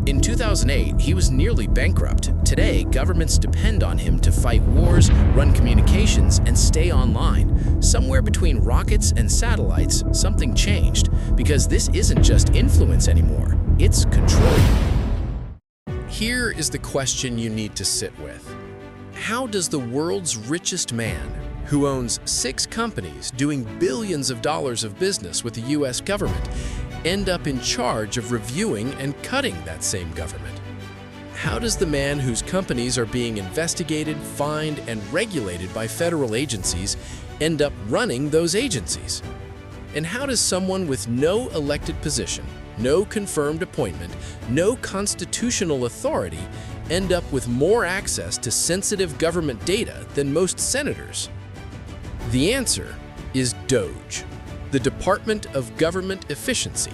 In 2008, he was nearly bankrupt. Today, governments depend on him to fight wars, run communications, and stay online. Somewhere between rockets and satellites, something changed, because this isn't just influence anymore, it's control. Here is the question you need to sit with. How does the world's richest man, who owns 6 companies doing billions of dollars of business with the US government, end up in charge of reviewing and cutting that same government? How does the man whose companies are being investigated, fined, and regulated by federal agencies end up running those agencies? And how does someone with no elected position, no confirmed appointment, no constitutional authority end up with more access to sensitive government data than most senators? The answer is DOGE, the Department of Government Efficiency,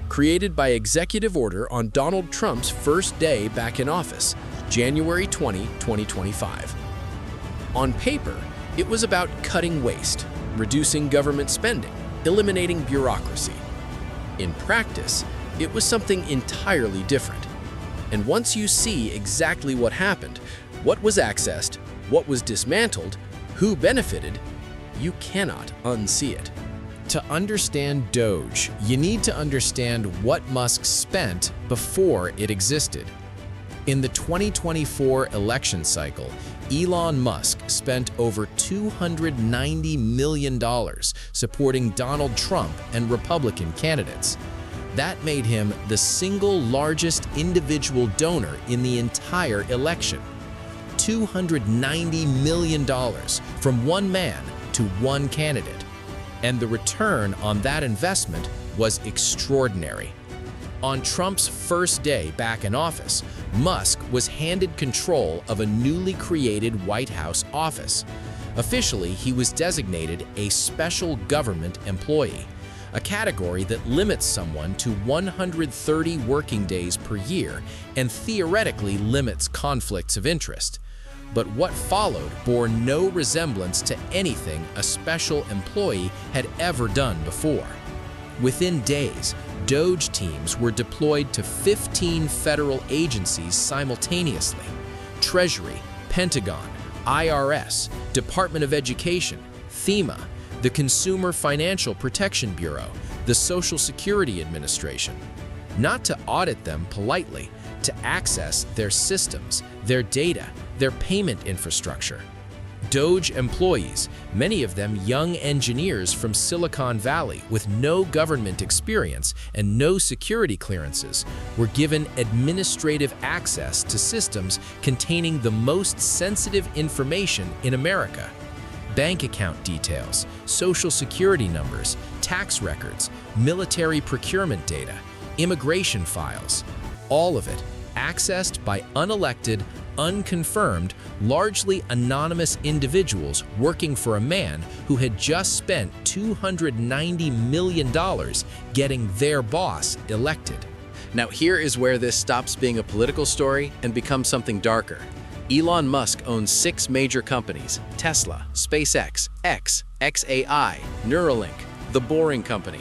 created by executive order on Donald Trump's first day back in office, January 20, 2025. On paper, it was about cutting waste, reducing government spending, eliminating bureaucracy. In practice, it was something entirely different. And once you see exactly what happened, what was accessed, what was dismantled, who benefited, you cannot unsee it. To understand DOGE, you need to understand what Musk spent before it existed. In the 2024 election cycle, Elon Musk spent over $290 million supporting Donald Trump and Republican candidates. That made him the single largest individual donor in the entire election. $290 million from one man to one candidate. And the return on that investment was extraordinary. On Trump's first day back in office, Musk was handed control of a newly created White House office. Officially, he was designated a special government employee, a category that limits someone to 130 working days per year and theoretically limits conflicts of interest. But what followed bore no resemblance to anything a special employee had ever done before. Within days, DOGE teams were deployed to 15 federal agencies simultaneously: Treasury, Pentagon, IRS, Department of Education, FEMA, the Consumer Financial Protection Bureau, the Social Security Administration. Not to audit them politely, to access their systems, their data, their payment infrastructure. DOGE employees, many of them young engineers from Silicon Valley with no government experience and no security clearances, were given administrative access to systems containing the most sensitive information in America: bank account details, social security numbers, tax records, military procurement data, immigration files. All of it accessed by unelected, unconfirmed, largely anonymous individuals working for a man who had just spent $290 million getting their boss elected. Now here is where this stops being a political story and becomes something darker. Elon Musk owns 6 major companies: Tesla, SpaceX, xAI, Neuralink, The Boring Company.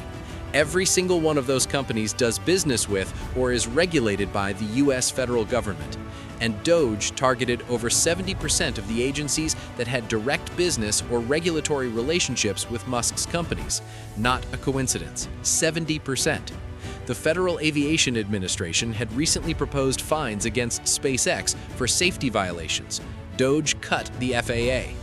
Every single one of those companies does business with or is regulated by the US federal government. And DOGE targeted over 70% of the agencies that had direct business or regulatory relationships with Musk's companies. Not a coincidence, 70%. The Federal Aviation Administration had recently proposed fines against SpaceX for safety violations. DOGE cut the FAA.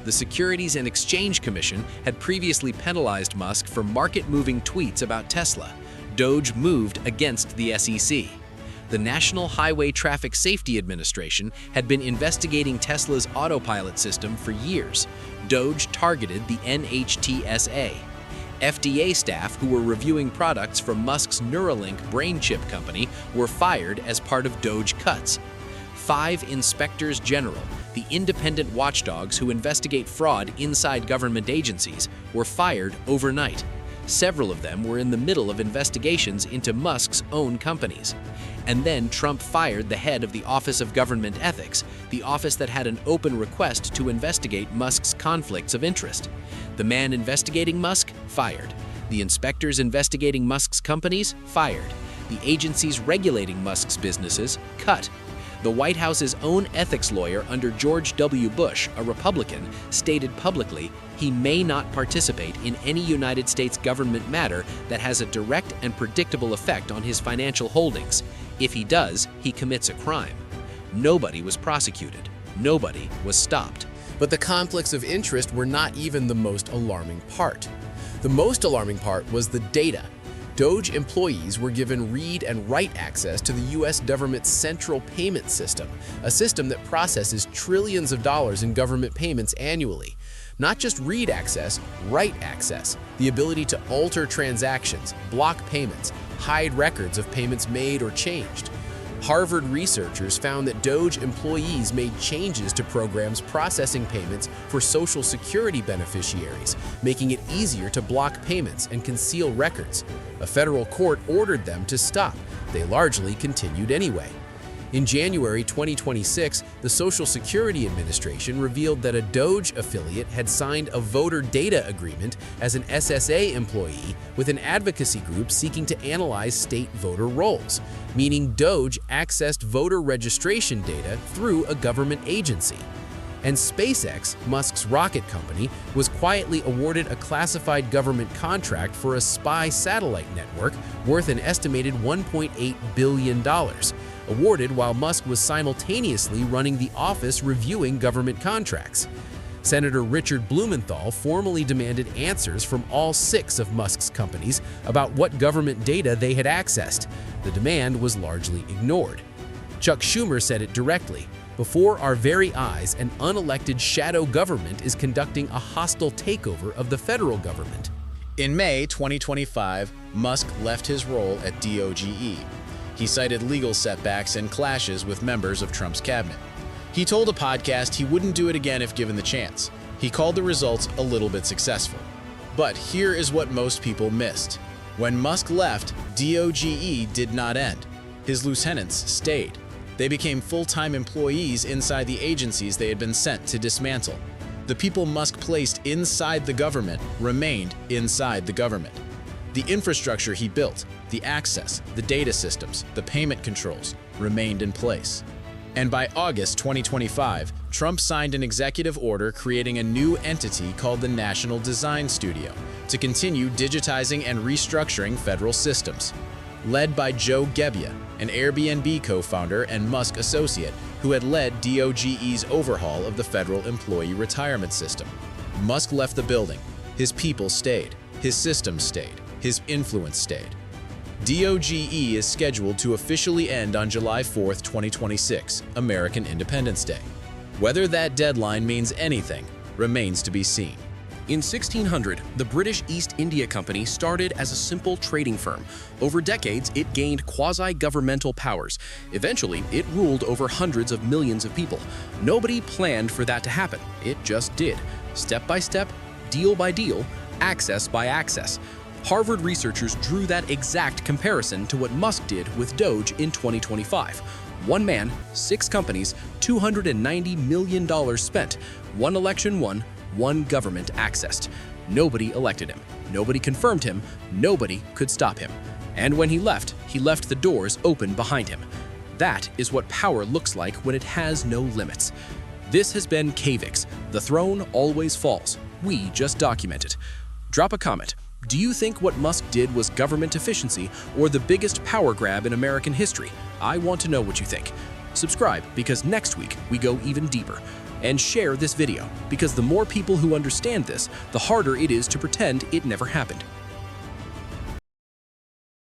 The Securities and Exchange Commission had previously penalized Musk for market-moving tweets about Tesla. DOGE moved against the SEC. The National Highway Traffic Safety Administration had been investigating Tesla's autopilot system for years. DOGE targeted the NHTSA. FDA staff who were reviewing products from Musk's Neuralink brain chip company were fired as part of DOGE cuts. 5 inspectors general, the independent watchdogs who investigate fraud inside government agencies, were fired overnight. Several of them were in the middle of investigations into Musk's own companies. And then Trump fired the head of the Office of Government Ethics, the office that had an open request to investigate Musk's conflicts of interest. The man investigating Musk, fired. The inspectors investigating Musk's companies, fired. The agencies regulating Musk's businesses cut. The White House's own ethics lawyer under George W. Bush, a Republican, stated publicly he may not participate in any United States government matter that has a direct and predictable effect on his financial holdings. If he does, he commits a crime. Nobody was prosecuted. Nobody was stopped. But the conflicts of interest were not even the most alarming part. The most alarming part was the data. DOGE employees were given read and write access to the U.S. government's central payment system, a system that processes trillions of dollars in government payments annually. Not just read access, write access, the ability to alter transactions, block payments, hide records of payments made or changed. Harvard researchers found that DOGE employees made changes to programs processing payments for Social Security beneficiaries, making it easier to block payments and conceal records. A federal court ordered them to stop. They largely continued anyway. In January 2026, the Social Security Administration revealed that a DOGE affiliate had signed a voter data agreement as an SSA employee with an advocacy group seeking to analyze state voter rolls, meaning DOGE accessed voter registration data through a government agency. And SpaceX, Musk's rocket company, was quietly awarded a classified government contract for a spy satellite network worth an estimated $1.8 billion. Awarded while Musk was simultaneously running the office reviewing government contracts. Senator Richard Blumenthal formally demanded answers from all 6 of Musk's companies about what government data they had accessed. The demand was largely ignored. Chuck Schumer said it directly. Before our very eyes, an unelected shadow government is conducting a hostile takeover of the federal government. In May 2025, Musk left his role at DOGE. He cited legal setbacks and clashes with members of Trump's cabinet. He told a podcast he wouldn't do it again if given the chance. He called the results a little bit successful. But here is what most people missed. When Musk left, DOGE did not end. His lieutenants stayed. They became full-time employees inside the agencies they had been sent to dismantle. The people Musk placed inside the government remained inside the government. The infrastructure he built, the access, the data systems, the payment controls remained in place. And by August 2025, Trump signed an executive order creating a new entity called the National Design Studio to continue digitizing and restructuring federal systems. Led by Joe Gebbia, an Airbnb co-founder and Musk associate who had led DOGE's overhaul of the federal employee retirement system. Musk left the building. His people stayed. His systems stayed. His influence stayed. DOGE is scheduled to officially end on July 4, 2026, American Independence Day. Whether that deadline means anything remains to be seen. In 1600, the British East India Company started as a simple trading firm. Over decades, it gained quasi-governmental powers. Eventually, it ruled over hundreds of millions of people. Nobody planned for that to happen. It just did. Step by step, deal by deal, access by access. Harvard researchers drew that exact comparison to what Musk did with DOGE in 2025. One man, 6 companies, $290 million spent. One election won, one government accessed. Nobody elected him. Nobody confirmed him. Nobody could stop him. And when he left the doors open behind him. That is what power looks like when it has no limits. This has been KViX. The throne always falls. We just document it. Drop a comment. Do you think what Musk did was government efficiency or the biggest power grab in American history? I want to know what you think. Subscribe because next week we go even deeper. And share this video because the more people who understand this, the harder it is to pretend it never happened.